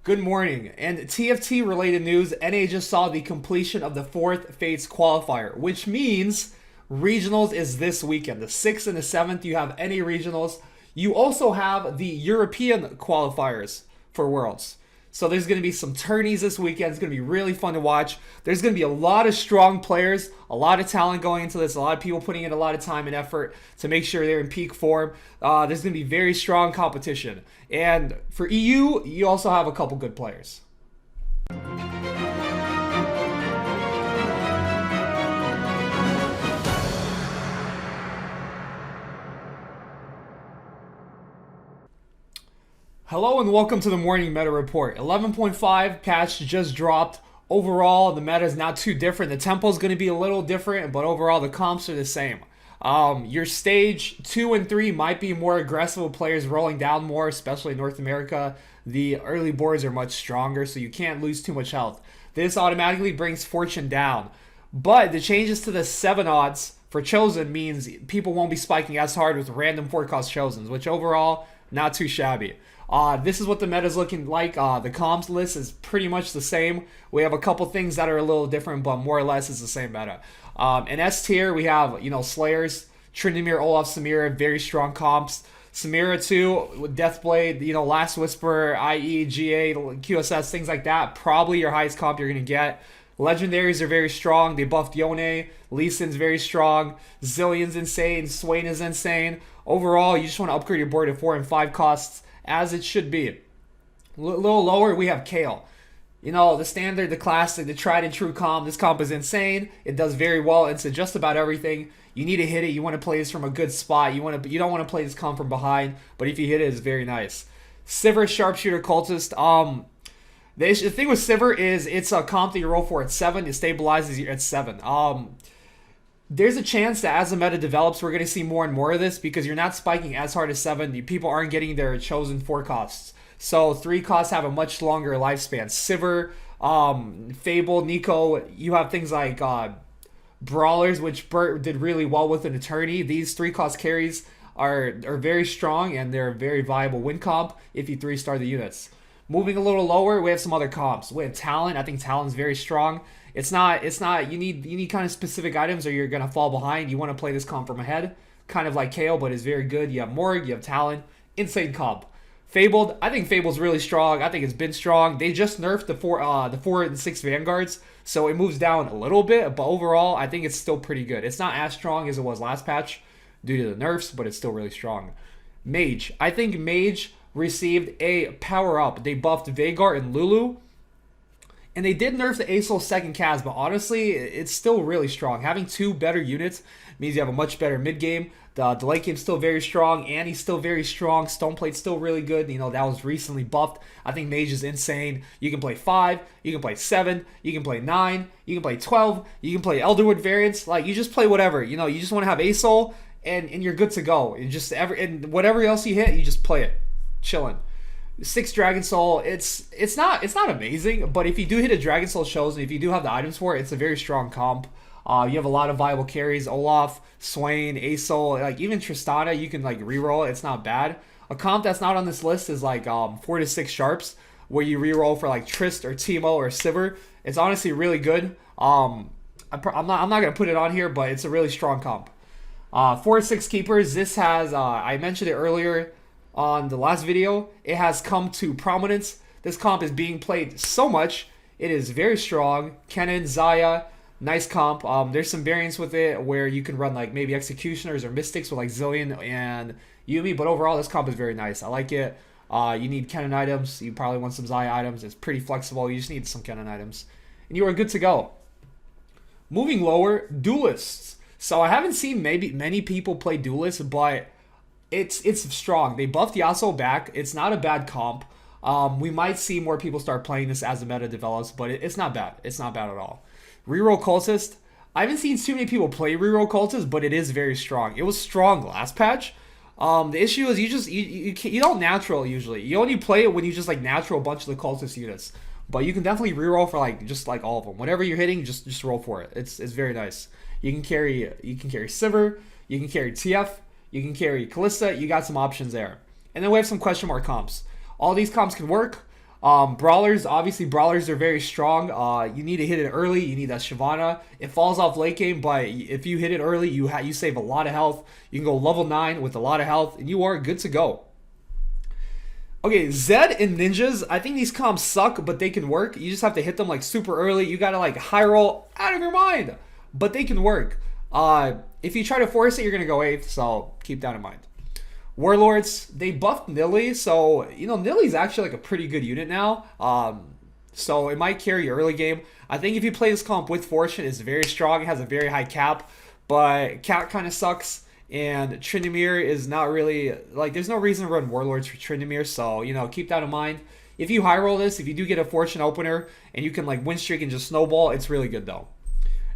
Good morning. And TFT related news, NA just saw the completion of the fourth Fates qualifier, which means regionals is this weekend. The 6th and the 7th, you have NA regionals. You also have the European qualifiers for Worlds. So there's going to be some tourneys this weekend. It's going to be really fun to watch. There's going to be a lot of strong players, a lot of talent going into this, a lot of people putting in a lot of time and effort to make sure they're in peak form. There's going to be very strong competition. And for EU, you also have a couple good players. Hello and welcome to the morning meta report. 11.5 patch just dropped. Overall, the meta is not too different. The tempo is going to be a little different, but overall the comps are the same. Your stage 2 and 3 might be more aggressive with players rolling down more, especially in North America. The early boards are much stronger, so you can't lose too much health. This automatically brings fortune down. But the changes to the 7 odds for Chosen means people won't be spiking as hard with random 4-cost Chosens, which overall, not too shabby. This is what the meta is looking like. The comps list is pretty much the same. We have a couple things that are a little different, but more or less it's the same meta. In S tier, we have, Slayers, Tryndamere, Olaf, Samira, very strong comps. Samira too, with Deathblade, Last Whisper, IE, GA, QSS, things like that. Probably your highest comp you're going to get. Legendaries are very strong. They buffed Yone. Lee Sin's very strong. Zillion's insane. Swain is insane. Overall, you just want to upgrade your board to 4 and 5 costs, as it should be. A little lower, we have Kale. The standard, the classic, the tried and true comp. This comp is insane. It does very well into just about everything. You need to hit it. You want to play this from a good spot. You don't want to play this comp from behind, but if you hit it, it's very nice. Sivir, Sharpshooter, Cultist. The thing with Sivir is it's a comp that you roll for at 7. It stabilizes you at 7. There's a chance that as the meta develops, we're going to see more and more of this because you're not spiking as hard as 7. People aren't getting their chosen 4 costs. So 3 costs have a much longer lifespan. Sivir, Fable, Nico, you have things like Brawlers, which Burt did really well with in Tourney. These 3-cost carries are very strong and they're a very viable win comp if you 3-star the units. Moving a little lower, we have some other comps. We have Talon. I think Talon's very strong. It's not, you need kind of specific items or you're going to fall behind. You want to play this comp from ahead, kind of like Kale, but it's very good. You have Morg, you have Talon, insane comp. Fabled, I think Fable's really strong. I think it's been strong. They just nerfed the 4 and 6 Vanguards, so it moves down a little bit, but overall, I think it's still pretty good. It's not as strong as it was last patch due to the nerfs, but it's still really strong. Mage, I think Mage received a power-up. They buffed Veigar and Lulu, and they did nerf the Aesol second cast, but honestly, it's still really strong. Having 2 better units means you have a much better mid-game. The late game's still very strong. Annie's still very strong. Stoneplate's still really good. That was recently buffed. I think Mage is insane. You can play 5. You can play 7. You can play 9. You can play 12. You can play Elderwood variants. You just play whatever. You just want to have Aesol, and you're good to go. And whatever else you hit, you just play it. Chilling. 6 Dragon Soul, it's not amazing, but if you do hit a Dragon Soul Chosen, if you do have the items for it, it's a very strong comp. You have a lot of viable carries. Olaf, Swain, Aesol, even Tristana, you can reroll. It's not bad. A comp that's not on this list is 4 to 6 Sharps, where you reroll for Trist or Teemo or Sivir. It's honestly really good. I'm not gonna put it on here, but it's a really strong comp. 4 to 6 Keepers. This has I mentioned it earlier on the last video. It has come to prominence. This comp is being played so much. It is very strong. Kennen, Zaya, nice comp. There's some variants with it where you can run maybe Executioners or Mystics with Zillion and Yuumi, but overall this comp is very nice. I like it. You need Kennen items. You probably want some Zaya items. It's pretty flexible. You just need some Kennen items. And you are good to go. Moving lower, Duelists. So I haven't seen many people play Duelists, but it's strong. They buffed Yasuo back. It's not a bad comp. We might see more people start playing this as the meta develops, but it's not bad. It's not bad at all. Reroll Cultist. I haven't seen too many people play Reroll Cultist, but it is very strong. It was strong last patch. The issue is you don't natural usually. You only play it when you just natural a bunch of the Cultist units. But you can definitely reroll for just all of them. Whatever you're hitting, just roll for it. It's very nice. You can carry Sivir. You can carry TF. You can carry Kalista. You got some options there. And then we have some question mark comps. All these comps can work. Brawlers, obviously, brawlers are very strong. You need to hit it early. You need that Shyvana. It falls off late game, but if you hit it early, you save a lot of health. You can go level 9 with a lot of health, and you are good to go. Okay, Zed and Ninjas, I think these comps suck, but they can work. You just have to hit them like super early. You gotta like high roll out of your mind, but they can work. If you try to force it, you're gonna go 8th, so keep that in mind. Warlords, they buffed Nilly, so, Nilly's actually like a pretty good unit now. So it might carry your early game. I think if you play this comp with Fortune, it's very strong. It has a very high cap, but cap kind of sucks. And Tryndamere is not really, like, there's no reason to run Warlords for Tryndamere, so, keep that in mind. If you high roll this, if you do get a Fortune opener, and you can, like, win streak and just snowball, it's really good, though.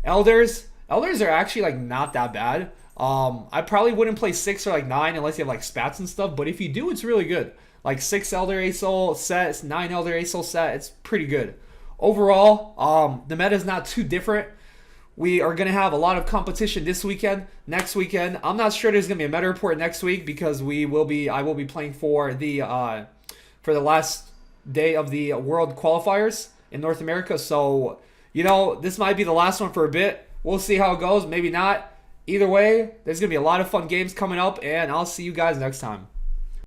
Elders are actually, like, not that bad. I probably wouldn't play 6 or like 9 unless you have like spats and stuff, but if you do, it's really good. Like 6 Elder Asol set, 9 Elder Asol set, it's pretty good. Overall, the meta is not too different. We are going to have a lot of competition this weekend, next weekend. I'm not sure there's going to be a meta report next week because I will be playing for the last day of the World Qualifiers in North America. So, this might be the last one for a bit. We'll see how it goes, maybe not. Either way, there's going to be a lot of fun games coming up, and I'll see you guys next time.